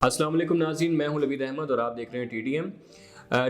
अस्सलाम वालेकुम नाज़रीन, मैं हूं लबीद अहमद और आप देख रहे हैं TTM।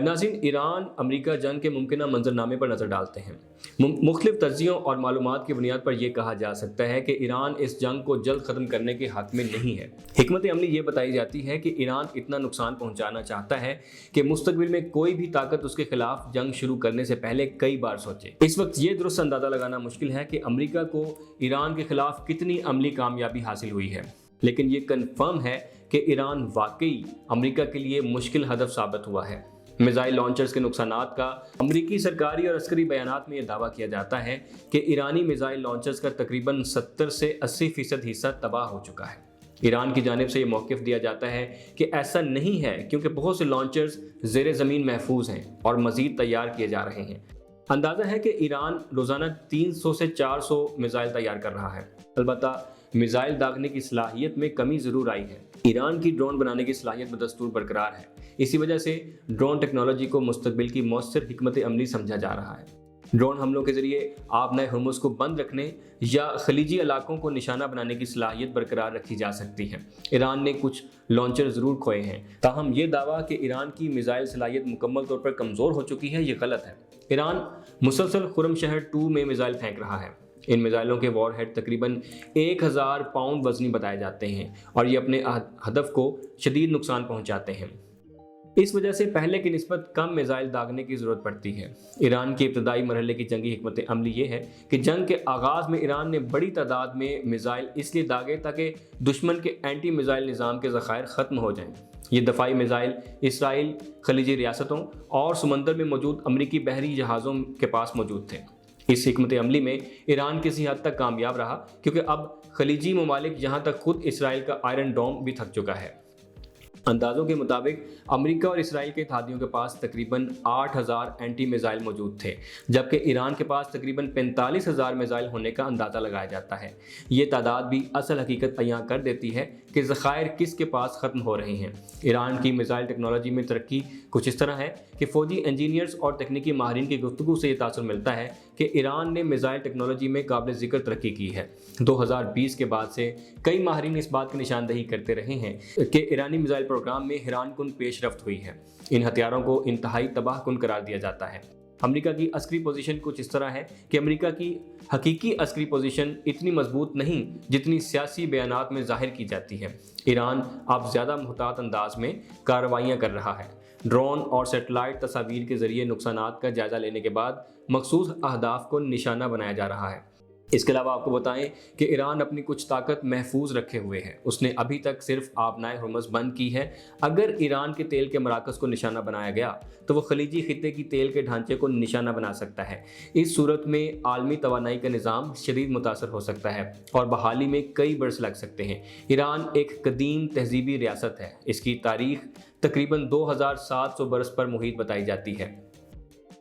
नाज़रीन, ईरान अमेरिका जंग के मुमकिन मंजरनामे पर नज़र डालते हैं। मुख्तलिफ तज्ज़ियों और मालूमात की बुनियाद पर यह कहा जा सकता है कि ईरान इस जंग को जल्द ख़त्म करने के हक़ में नहीं है। हिकमत अमली ये बताई जाती है कि ईरान इतना नुकसान पहुँचाना चाहता है कि मुस्तक़बिल में कोई भी ताकत उसके ख़िलाफ़ जंग शुरू करने से पहले कई बार सोचे। इस वक्त ये दुरुस्त अंदाज़ा लगाना मुश्किल है कि अमरीका को ईरान के ख़िलाफ़ कितनी अमली कामयाबी हासिल हुई है, लेकिन ये कन्फर्म है कि ईरान वाकई अमेरिका के लिए मुश्किल हदफ साबित हुआ है। मिसाइल लॉन्चर्स के नुकसानात का अमरीकी सरकारी और अस्करी बयानात में यह दावा किया जाता है कि ईरानी मिसाइल लॉन्चर्स का तकरीबन 70 से 80% हिस्सा तबाह हो चुका है। ईरान की जानिब से ये मौक़िफ़ दिया जाता है कि ऐसा नहीं है, क्योंकि बहुत से लॉन्चर्स ज़ेरे ज़मीन महफूज हैं और मज़ीद तैयार किए जा रहे हैं। अंदाज़ा है कि ईरान रोज़ाना 300 से 400 मिसाइल तैयार कर रहा है। अलबत्ता मिसाइल दागने की सलाहियत में कमी ज़रूर आई है। ईरान की ड्रोन बनाने की सलाहियत बदस्तूर बरकरार है। इसी वजह से ड्रोन टेक्नोलॉजी को मुस्तकबिल की मौसर हिकमत अमली समझा जा रहा है। ड्रोन हमलों के ज़रिए आबनाए हुर्मुज़ को बंद रखने या खलीजी इलाकों को निशाना बनाने की सलाहियत बरकरार रखी जा सकती है। ईरान ने कुछ लॉन्चर ज़रूर खोए हैं, ताहम ये दावा कि ईरान की मिसाइल सलाहियत मुकम्मल तौर पर कमज़ोर हो चुकी है, ये गलत है। ईरान मुसलसल खुर्रमशहर 2 में मिसाइल फेंक रहा है। इन मिसाइलों के वॉरहेड तकरीबन 1000 पाउंड वज़नी बताए जाते हैं और ये अपने हदफ को शदीद नुकसान पहुंचाते हैं। इस वजह से पहले की निस्बत कम मिसाइल दागने की ज़रूरत पड़ती है। ईरान की इब्तदाई मरहले की जंगी हिकमत अमली ये है कि जंग के आगाज़ में ईरान ने बड़ी तादाद में मिसाइल इसलिए दागे ताकि दुश्मन के एंटी मिसाइल निज़ाम के ज़खायर ख़त्म हो जाएँ। ये दफ़ाई मिसाइल इसराइल, खलीजी रियासतों और समंदर में मौजूद अमरीकी बहरी जहाज़ों के पास मौजूद थे। इस हिकमत अमली में ईरान किसी हद तक कामयाब रहा, क्योंकि अब खलीजी ममालिक यहाँ तक खुद इसराइल का आयरन डोम भी थक चुका है। अंदाज़ों के मुताबिक अमेरिका और इसराइल के इत्तेहादियों के पास तकरीबन 8000 एंटी मिसाइल मौजूद थे, जबकि ईरान के पास तकरीबन 45,000 मिसाइल होने का अंदाज़ा लगाया जाता है। ये तादाद भी असल हकीकत अयां कर देती है कि ज़खायर किसके पास ख़त्म हो रहे हैं। ईरान की मिसाइल टेक्नोलॉजी में तरक्की कुछ इस तरह है कि फ़ौजी इंजीनियर्स और तकनीकी माहिरीन की गुफ्तगू से ये तासुर मिलता है कि ईरान ने मिसाइल टेक्नोलॉजी में काबिल ज़िक्र तरक्की की है। 2020 के बाद से कई माहिरीन इस बात की निशानदही करते रहे हैं कि ईरानी मिसाइल प्रोग्राम में हैरानकुन पेशरफ्त हुई है। इन हथियारों को इंतहाई तबाहकुन करार दिया जाता है। अमेरिका की अस्करी पोजीशन कुछ इस तरह है कि अमेरिका की हकीकी अस्करी पोजीशन इतनी मजबूत नहीं जितनी सियासी बयानात में जाहिर की जाती है। ईरान अब ज़्यादा मुहतात अंदाज में कार्रवाइयाँ कर रहा है। ड्रोन और सेटेलाइट तस्वीर के ज़रिए नुकसानात का जायज़ा लेने के बाद मखसूस अहदाफ को निशाना बनाया जा रहा है। इसके अलावा आपको बताएं कि ईरान अपनी कुछ ताकत महफूज रखे हुए है। उसने अभी तक सिर्फ आबनाए हुर्मुज़ बंद की है। अगर ईरान के तेल के मराकज़ को निशाना बनाया गया तो वो खलीजी खित्ते की तेल के ढांचे को निशाना बना सकता है। इस सूरत में आलमी तवानाई का निज़ाम शदीद मुतासर हो सकता है और बहाली में कई बरस लग सकते हैं। ईरान एक कदीम तहजीबी रियासत है। इसकी तारीख तकरीबन 2700 बरस पर मुहित बताई जाती है।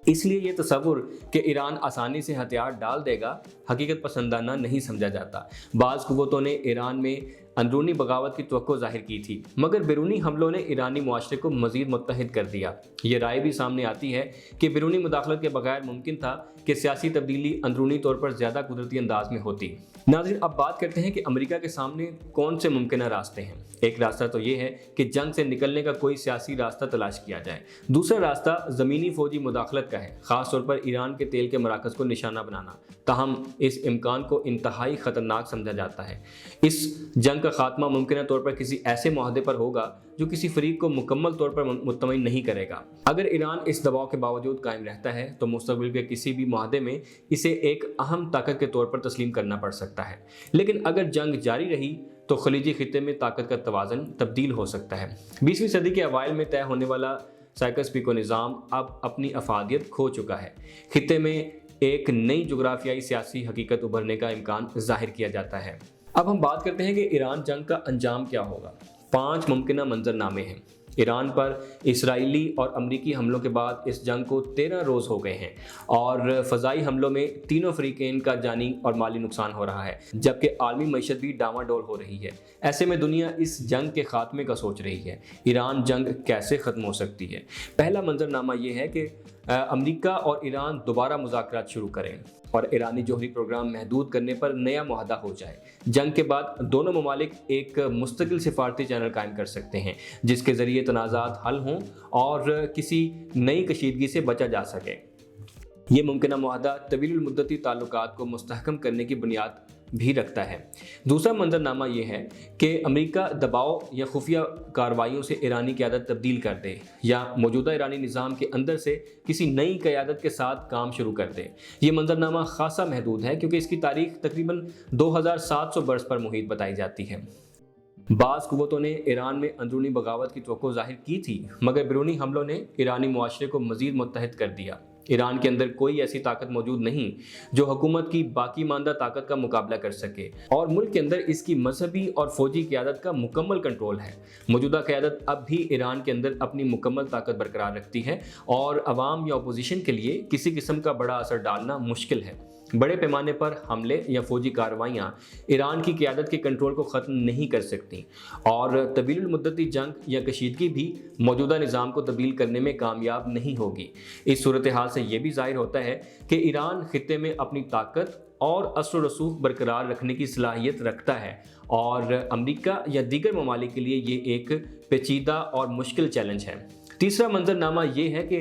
इसलिए ये तसव्वुर कि ईरान आसानी से हथियार डाल देगा हकीकत पसंदाना नहीं समझा जाता। बाज़ कुव्वतों ने ईरान में अंदरूनी बगावत की तवक्को ज़ाहिर की थी, मगर बैरूनी हमलों ने ईरानी मुआशरे को मज़ीद मुत्तहिद कर दिया। ये राय भी सामने आती है कि बैरूनी मुदाखलत के बगैर मुमकिन था कि सियासी तब्दीली अंदरूनी तौर पर ज़्यादा कुदरती अंदाज में होती। नाज़रीन, अब बात करते हैं कि अमेरिका के सामने कौन से मुमकिन रास्ते हैं। एक रास्ता तो ये है कि जंग से निकलने का कोई सियासी रास्ता तलाश किया जाए। दूसरा रास्ता ज़मीनी फ़ौजी मुदाखलत का है, ख़ास तौर पर ईरान के तेल के मराकज़ को निशाना बनाना। ताहम इस इम्कान को इंतहाई ख़तरनाक समझा जाता है। इस जंग का खात्मा मुमकिन तौर पर किसी ऐसे मुआहदे पर होगा जो किसी फरीक को मुकम्मल तौर पर मुतमईन नहीं करेगा। अगर ईरान इस दबाव के बावजूद कायम रहता है तो मुस्तक़बिल के किसी भी मुआहदे में इसे एक अहम ताकत के तौर पर तस्लीम करना पड़ सकता है। लेकिन अगर जंग जारी रही तो खलीजी खित्ते में ताकत का तवाज़न तब्दील हो सकता है। 20वीं सदी के अवाइल में तय होने वाला साइकस-पिको निज़ाम अब अपनी अफादियत खो चुका है। खित्ते में एक नई जोग्राफियाई सियासी हकीकत उभरने का इम्कान जाहिर किया जाता है। अब हम बात करते हैं कि ईरान जंग का अंजाम क्या होगा। 5 मुमकिन मंजरनामे हैं। ईरान पर इसराइली और अमरीकी हमलों के बाद इस जंग को 13 रोज़ हो गए हैं और फ़ज़ाई हमलों में तीनों फ़रीक़ैन का जानी और माली नुकसान हो रहा है, जबकि आलमी मईशत भी डामाडोल हो रही है। ऐसे में दुनिया इस जंग के ख़ात्मे का सोच रही है। ईरान जंग कैसे ख़त्म हो सकती है? पहला मंजरनामा ये है कि अमरीका और ईरान दोबारा मुज़ाकरात शुरू करें। और ईरानी जौहरी प्रोग्राम महदूद करने पर नया मुआहदा हो जाए। जंग के बाद दोनों ममालिक एक मुस्तकिल सिफारती चैनल कायम कर सकते हैं जिसके ज़रिए तनाज़ात हल हों और किसी नई कशीदगी से बचा जा सके। ये मुमकिन मुआहदा तवील मुद्दती ताल्लुकात को मुस्तहकम करने की बुनियाद भी रखता है। दूसरा मंजरनामा ये है कि अमेरिका दबाव या खुफिया कार्रवाइयों से ईरानी क़यादत तब्दील कर दे या मौजूदा ईरानी निज़ाम के अंदर से किसी नई क़यादत के साथ काम शुरू कर दे। ये मंजरनामा खासा महदूद है क्योंकि इसकी तारीख तकरीबन 2700 बरस पर मुहित बताई जाती है। बाज़ कुव्वतों ने ईरान में अंदरूनी बगावत की तवक्को ज़ाहिर की थी, मगर बैरूनी हमलों ने ईरानी मुआशरे को मज़ीद मुत्तहद कर दिया। ईरान के अंदर कोई ऐसी ताकत मौजूद नहीं जो हुकूमत की बाकी मानदा ताकत का मुकाबला कर सके और मुल्क के अंदर इसकी मजहबी और फौजी क़यादत का मुकम्मल कंट्रोल है। मौजूदा क़यादत अब भी ईरान के अंदर अपनी मुकम्मल ताकत बरकरार रखती है और अवाम या अपोजिशन के लिए किसी किस्म का बड़ा असर डालना मुश्किल है। बड़े पैमाने पर हमले या फौजी कार्रवाइयाँ ईरान की क़यादत के कंट्रोल को ख़त्म नहीं कर सकती और तवील मुद्दती जंग या कशीदगी भी मौजूदा निज़ाम को तब्दील करने में कामयाब नहीं होगी। इस सूरत हाल से ये भी ज़ाहिर होता है कि ईरान खित्ते में अपनी ताकत और असर रसूख बरकरार रखने की सलाहियत रखता है और अमेरिका या दीगर ममालिक के लिए ये एक पेचीदा और मुश्किल चैलेंज है। तीसरा मंजरनामा ये है कि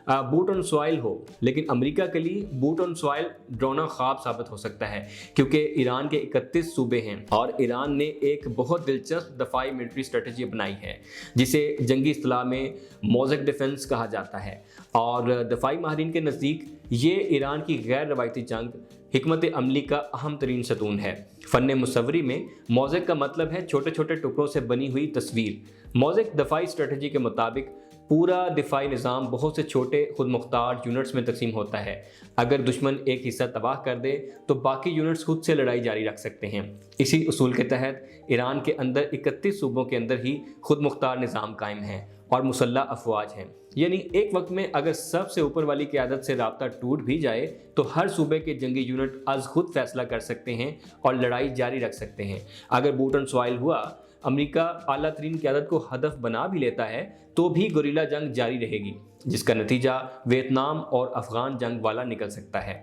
बूट ऑन सॉइल हो, लेकिन अमेरिका के लिए बूट ऑन सॉइल ड्रोना ख्वाब साबित हो सकता है क्योंकि ईरान के 31 सूबे हैं और ईरान ने एक बहुत दिलचस्प दफाई मिलिट्री स्ट्रेटजी अपनाई है जिसे जंगी इस्तिलाह में मोज़ेक डिफेंस कहा जाता है और दफाई माहिरीन के नज़दीक ये ईरान की गैर रवायती जंग हिकमत अमली का अहम तरीन सतून है। फ़न मुसव्वरी में मोज़ेक का मतलब है छोटे छोटे टुकड़ों से बनी हुई तस्वीर। मोज़ेक दफाई स्ट्रेटजी के मुताबिक पूरा दिफाई निज़ाम बहुत से छोटे खुद मुख्तार यूनिट्स में तकसीम होता है। अगर दुश्मन एक हिस्सा तबाह कर दे तो बाकी यूनिट्स खुद से लड़ाई जारी रख सकते हैं। इसी उसूल के तहत ईरान के अंदर 31 सूबों के अंदर ही खुद मुख्तार निज़ाम कायम है और मुसल्लह अफवाज हैं। यानी एक वक्त में अगर सबसे ऊपर वाली क़यादत से राब्ता टूट भी जाए तो हर सूबे के जंगी यूनिट अज खुद फैसला कर सकते हैं और लड़ाई जारी रख सकते हैं। अगर बूट ऑन सॉइल हुआ, अमेरिका आला तरीन क़यादत को हदफ बना भी लेता है तो भी गुरिल्ला जंग जारी रहेगी जिसका नतीजा वियतनाम और अफ़गान जंग वाला निकल सकता है।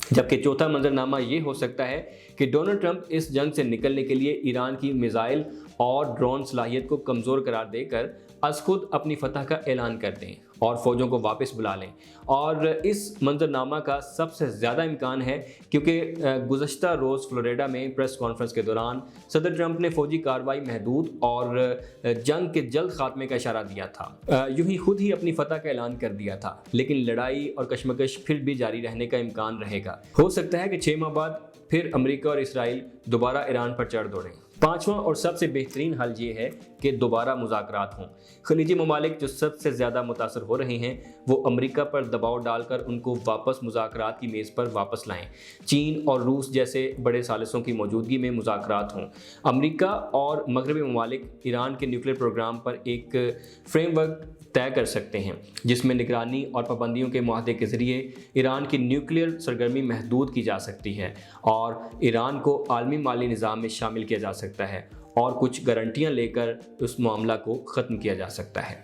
जबकि चौथा मंजरनामा ये हो सकता है कि डोनाल्ड ट्रंप इस जंग से निकलने के लिए ईरान की मिसाइल और ड्रोन सलाहियत को कमज़ोर करार देकर अज खुद अपनी फतह का ऐलान कर दें और फ़ौजों को वापस बुला लें। और इस मंजरनामा का सबसे ज़्यादा इम्कान है क्योंकि गुज़श्ता रोज़ फ्लोरिडा में प्रेस कॉन्फ्रेंस के दौरान सदर ट्रंप ने फ़ौजी कार्रवाई महदूद और जंग के जल्द खात्मे का इशारा दिया था। यूं ही खुद ही अपनी फतह का ऐलान कर दिया था, लेकिन लड़ाई और कशमकश फिर भी जारी रहने का इम्कान रहेगा। हो सकता है कि 6 माह बाद फिर अमेरिका और इसराइल दोबारा ईरान पर चढ़ दौड़ें। पांचवा और सबसे बेहतरीन हल ये है कि दोबारा मुज़ाकरात हों। खलीजी ममालिक जो सबसे ज़्यादा मुतासर हो रहे हैं वो अमेरिका पर दबाव डालकर उनको वापस मुज़ाकरात की मेज़ पर वापस लाएं। चीन और रूस जैसे बड़े सालिसों की मौजूदगी में मुज़ाकरात हों। अमेरिका और मगरबी ममालिक ईरान के न्यूक्लियर प्रोग्राम पर एक फ्रेमवर्क तय कर सकते हैं जिसमें निगरानी और पाबंदियों के मुआहदे के ज़रिए ईरान की न्यूक्लियर सरगर्मी महदूद की जा सकती है और ईरान को आलमी माली निज़ाम में शामिल किया जा सकता है और कुछ गारंटियाँ लेकर उस मामला को ख़त्म किया जा सकता है।